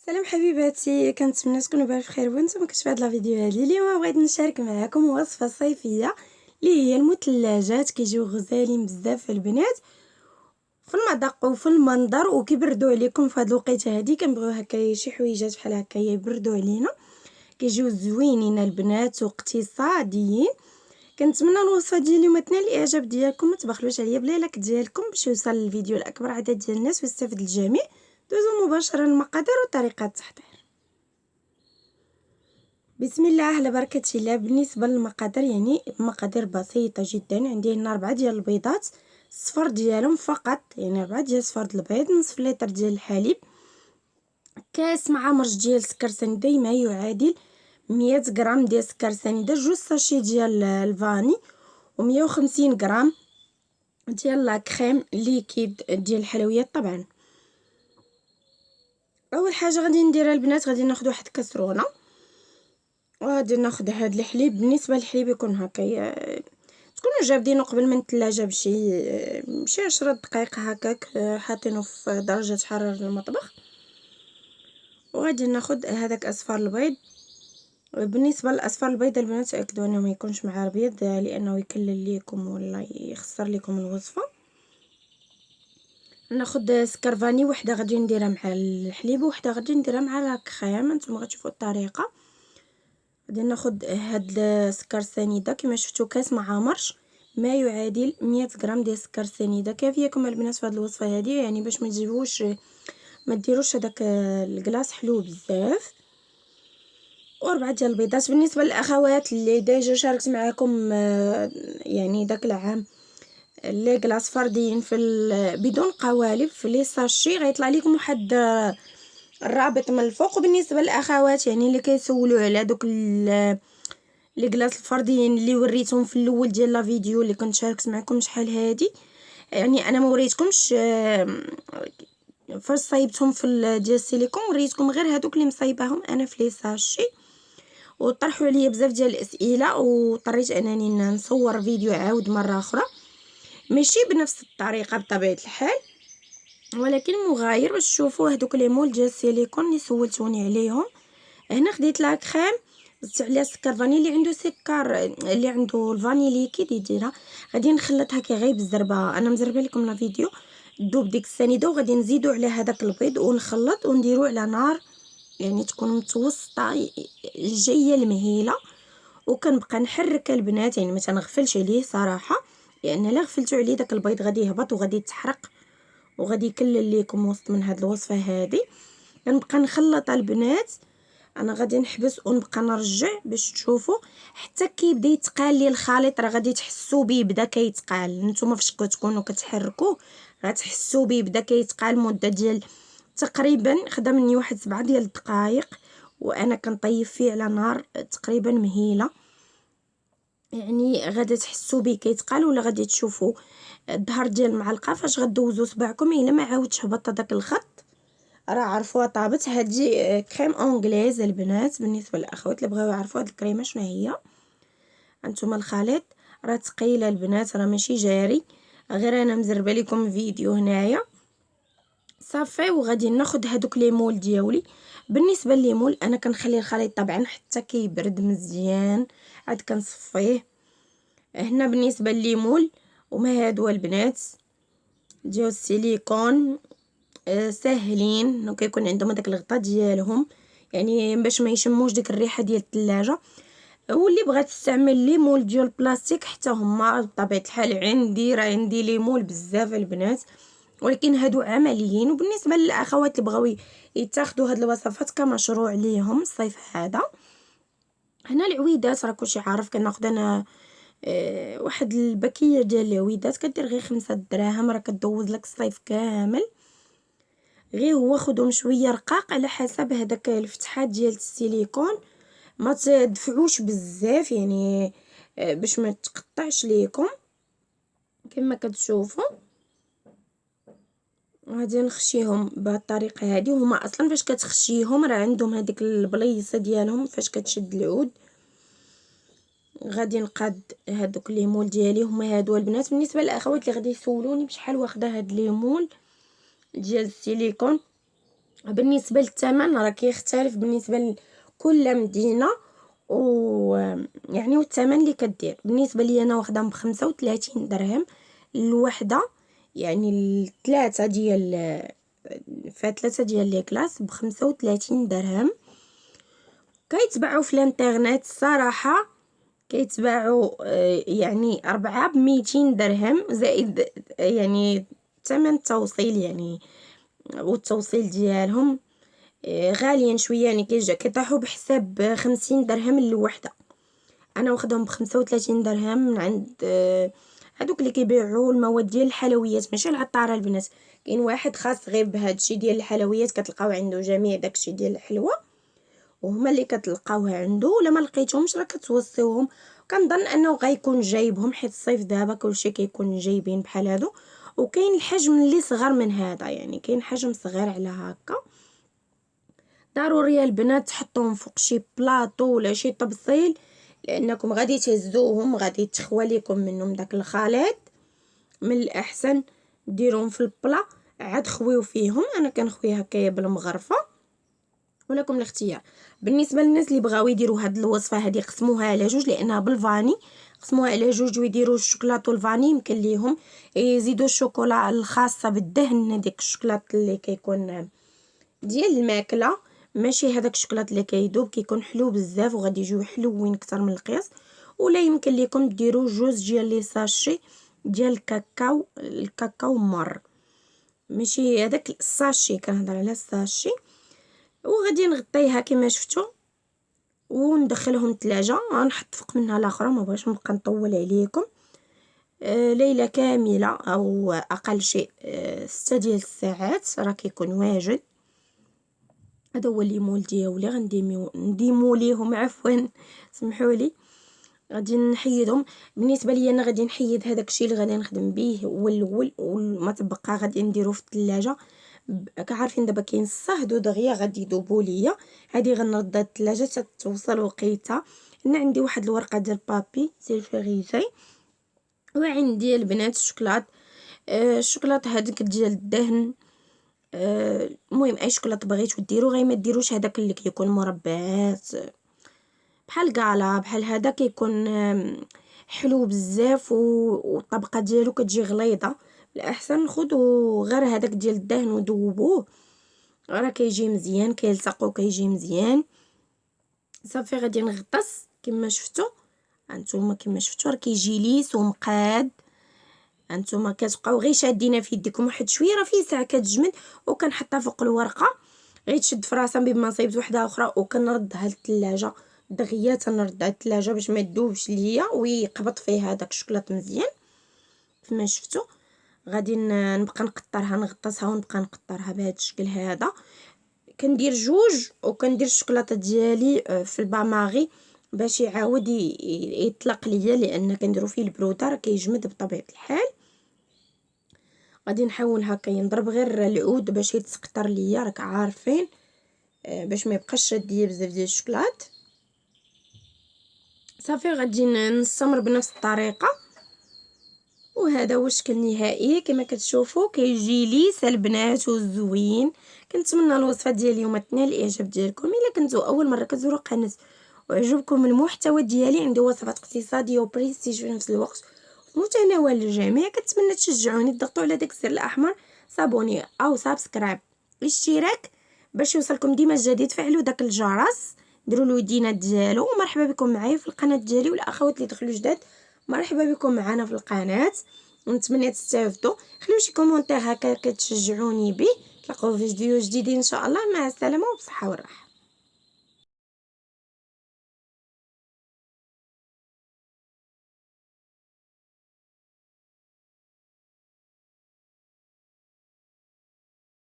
سلام حبيباتي، كنتمنى تكونوا بخير وانتم كتشوفوا هاد الفيديو هذه. اليوم بغيت نشارك معكم وصفه صيفيه اللي هي المثلجات. كيجيو غزالين بزاف البنات في المذاق وفي المنظر، وكيبردوا عليكم في هاد الوقيته هادي. كنبغيو هكا شي حويجات بحال هكا يبردوا علينا، كيجيو زوينين البنات واقتصاديين. كنتمنى الوصفه ديال اليوم تنال الاعجاب ديالكم. ما تبخلوش عليا باللايك ديالكم باش يوصل الفيديو لاكبر عدد ديال الناس ويستافد الجميع. دوزو مباشره المقادير وطريقه التحضير. بسم الله على بركة الله. بالنسبة للمقادير يعني مقادير بسيطة جدا. عندي هنا 4 ديال البيضات، الصفر ديالهم فقط، يعني 4 ديال صفار البيض، نصف لتر ديال الحليب، كاس مع مرج ديال سكر سنيده ما يعادل 100 غرام ديال سكر سنيده، جوج ساشي ديال الفاني، و150 غرام ديال لا كريم ليكيد ديال الحلويات. طبعا اول حاجه غادي نديرها البنات، غادي ناخذ واحد كاسرونه وغادي ناخذ هاد الحليب. بالنسبه للحليب يكون هكا، تكونوا جابدينه قبل من الثلاجه بشي 10 دقائق هكاك، حاطينه في درجه حراره المطبخ. وغادي ناخذ هذاك اصفر البيض. بالنسبه لاصفر البيض البنات تاكدوا انه ما يكونش مع البيض، لانه يكلل لكم ولا يخسر لكم الوصفه. ناخذ سكر فاني وحده غادي نديرها مع الحليب، وحده غادي نديرها مع لا كريم. نتوما غتشوفوا الطريقه. غادي ناخذ هاد السكر سنيده كما شفتوا، كاس مع مرش ما يعادل 100 غرام ديال السكر سنيده. كافيكم البنات في هاد الوصفه هذه، يعني باش ما تجيبوش ما ديروش هذاك الكلاص حلو بزاف. و4 ديال البيضات. بالنسبه للاخوات اللي ديجا شاركت معكم يعني داك العام لي كلاص فرديين في بدون قوالب في لي ساشي، غيطلع لكم واحد الرابط من الفوق. وبالنسبه للاخوات يعني اللي كيسولوا على دوك لي كلاص الفرديين اللي وريتهم في الاول ديال لا فيديو اللي كنت شاركت معكم شحال هادي، يعني انا ما وريتكمش فاش صايبتهم في ديال السيليكون، وريتكم غير هادوك اللي مصايباهم انا في لي ساشي. وطرحوا عليا بزاف ديال الاسئله، واضطريت انني نصور فيديو عاود مره اخرى، ماشي بنفس الطريقه بطبيعه الحال، ولكن مغاير باش تشوفوا هذوك لي مول ديال السيليكون اللي سولتوني عليهم. هنا خديت لا كريم، زدت عليها سكر فاني اللي عنده سكر اللي عنده الفاني ليكيد يديرها. غادي نخلطها كي غير بالزربه، انا مزربه لكم لا فيديو دوب ديك السنيده. وغادي نزيدو على هذاك البيض ونخلط ونديرو على نار يعني تكون متوسطه جايه المهيله. وكنبقى نحرك البنات، يعني ما تنغفلش عليه صراحه، لان لا غفلتو عليه داك البيض غادي يهبط وغادي يتحرق وغادي يكلل لكم وسط من هاد الوصفه هذه. كنبقى نخلط البنات، انا غادي نحبس ونبقى نرجع باش تشوفوا حتى كيبدا يتقال لي الخليط. راه غادي تحسوا به بدا كيتقال، نتوما فاش كتكونوا كتحركوه غتحسوا به بدا كيتقال. مده ديال تقريبا خدا مني واحد 7 ديال الدقائق، وانا كنطيب فيه على نار تقريبا مهيله. يعني غادي تحسوا به كيتقال، ولا غادي تشوفوا الظهر ديال المعلقه فاش غدوزوا صباعكم الا ما عاودش هبط داك الخط راه عرفوها طابت. هادي كريم اونغليز البنات. بالنسبه للاخوات اللي بغاو يعرفوا هاد الكريمه شنو هي، انتم الخليط راه ثقيل البنات، راه ماشي جاري، غير انا مزربه لكم فيديو هنايا صافي. وغادي ناخذ هادوك لي مول ديالي. بالنسبه لليمول انا كنخلي الخليط طبعا حتى كيبرد مزيان، عاد كنصفيه. هنا بالنسبه لليمول وما هادو البنات ديال السيليكون ساهلين، وكيكون عندهم داك الغطاء ديالهم يعني باش ما يشموش ديك الريحه ديال الثلاجه. واللي بغات تستعمل ليمول ديال البلاستيك حتى هما بطبيعه الحال عندي، راه عندي ليمول بزاف البنات، ولكن هادو عمليين. وبالنسبه للاخوات اللي بغاو يتاخذوا هاد الوصفات كمشروع ليهم الصيف هذا، هنا العويدات راه كلشي عارف كناخذ انا واحد الباكيه ديال العويدات كدير غير 5 دراهم، راه كدوز لك الصيف كامل. غير هو خدهم شويه رقاق على حسب هذاك الفتحات ديال السيليكون، ما تدفعوش بزاف يعني باش ما تقطعش ليكم كما كتشوفوا. غادي نخشيهم بهذه الطريقه هذه. وهما اصلا فاش كتخشيهم راه عندهم هذيك البليصه ديالهم فاش كتشد العود. غادي نقاد هذوك ليمول ديالي هما هادو البنات. بالنسبه للاخوات اللي غادي يسولوني بشحال واخده هاد ليمول ديال السيليكون، بالنسبه للثمن راه كيختلف بالنسبه لكل مدينه، و يعني والثمن اللي كدير. بالنسبه لي انا واخدهم ب35 درهم الوحده، يعني الثلاثه ديال فثلاثه ديال لي كلاس ب35 درهم. كيتباعوا في الانترنت الصراحه كيتباعوا يعني 4 ب200 درهم زائد يعني ثمن التوصيل يعني، والتوصيل ديالهم غاليين شويه، يعني كيطيحوا بحساب 50 درهم للوحده. انا واخدهم ب35 درهم من عند هادوك اللي كيبيعوا المواد ديال الحلويات، ماشي العطاره البنات. كاين واحد خاص غير بهادشي ديال الحلويات، كتلقاو عنده جميع داكشي ديال الحلوى، وهما اللي كتلقاوها عنده. ولا ما لقيتهمش راه كتوصيوهم. كنظن انه غيكون جايبهم، حيت الصيف دابا كلشي كيكون جايبين بحال هادو. وكاين الحجم اللي صغر من هذا، يعني كاين حجم صغير على هكا. ضروري البنات تحطوهم فوق شي بلاطو ولا شي طبسيل، لانكم غادي تهزوهم، غادي تخوى ليكم منهم داك الخليط. من الاحسن ديروهم في البلا عاد خويو فيهم. انا كنخوي هكايا بالمغرفه، ولكم الاختيار. بالنسبه للناس اللي بغاو يديروا هاد الوصفه هذه قسموها على جوج، لانها بالفاني. قسموها على جوج ويديروا الشوكولاط والفاني. يمكن ليهم يزيدوا الشوكولا الخاصه بالدهن، ديك الشوكولاط اللي كيكون ديال الماكله، ماشي هذاك الشوكولاط اللي كيذوب كيكون حلو بزاف وغادي يجيو حلوين اكثر من القياس. ولا يمكن لكم ديروا جوج ديال لي ساشي ديال الكاكاو، الكاكاو مر، ماشي هذاك الساشي، كنهضر على الساشي. وغادي نغطيها كما شفتوا وندخلهم الثلاجه. غنحط فوق منها الاخرى، ما بغيتش نبقى نطول عليكم. ليله كامله او اقل شيء 6 ديال الساعات راه كيكون واجد. هذا هو الليمول ديالي نديمو ليهم عفوا، سمحوا لي. غادي نحيدهم. بالنسبه لي انا غادي نحيد هذاك الشيء اللي غادي نخدم به هو الاول، وما تبقى غادي نديرو في الثلاجه. كعارفين دابا كاين الصهد دغيا غادي يذوبوا ليا. هذه غنردها الثلاجه حتى توصل وقيتها. هنا عندي واحد الورقه ديال بابي سيلفيغيزي، وعندي البنات الشوكولات. الشوكولات هذيك ديال الدهن. المهم اي شوكولاط بغيتو ديرو، غير ما ديروش هذاك اللي كيكون مربعات بحال كالا بحال هذا، كيكون حلو بزاف والطبقه ديالو كتجي غليظه. الاحسن خذوا غير هذاك ديال الدهن وذوبوه، راه كيجي مزيان، كيلصق وكيجي مزيان. صافي غادي نغطس كما شفتوا. هانتوما كما شفتوا راه كيجي ليس ومقاد. هانتوما كتبقاو غير شادينها في يديكم واحد شويه، راه فيه ساعه كتجمد. وكنحطها فوق الورقه، غير تشد في راسها بما صايبت وحده اخرى. وكنردها للثلاجه دغيا، تنردها للثلاجه باش ما تذوبش ليا ويقبض فيها داك الشوكولاط مزيان كما شفتوا. غادي نبقى نقطرها، نغطسها ونبقى نقطرها بهذا الشكل هذا. كندير جوج وكندير الشوكولاته ديالي في الباماغي باش يعاود يطلق ليا، لان كنديرو فيه البروده راه كيجمد بطبيعه الحال. غادي نحاول هكا نضرب غير العود باش يتسقطر ليا، راك عارفين، باش ما يبقاش شاد ليا بزاف ديال الشوكولات. صافي غادي نستمر بنفس الطريقه. وهذا هو الشكل النهائي كما كتشوفوا، كيجي ليس البنات وزوين. كنتمنى الوصفه ديال اليوم تنال الاعجاب ديالكم. الا كنتو اول مره كتزوروا القناه وعجبكم المحتوى ديالي، عندي وصفات اقتصاديه وبريستيج في نفس الوقت متناول الجميع. كنتمنى تشجعوني، تضغطوا على داك الزر الاحمر صابوني او سبسكرايب اشتراك باش يوصلكم ديما الجديد. فعلوا داك الجرس، ديروا الودينه ديالو. ومرحبا بكم معايا في القناه ديالي. والاخوات اللي دخلوا جداد مرحبا بكم معنا في القناه، ونتمنى تستافدوا. خليو شي كومونتير هكا كتشجعوني به. تلاقاو في فيديو جديد ان شاء الله. مع السلامه وبصحه وراحه.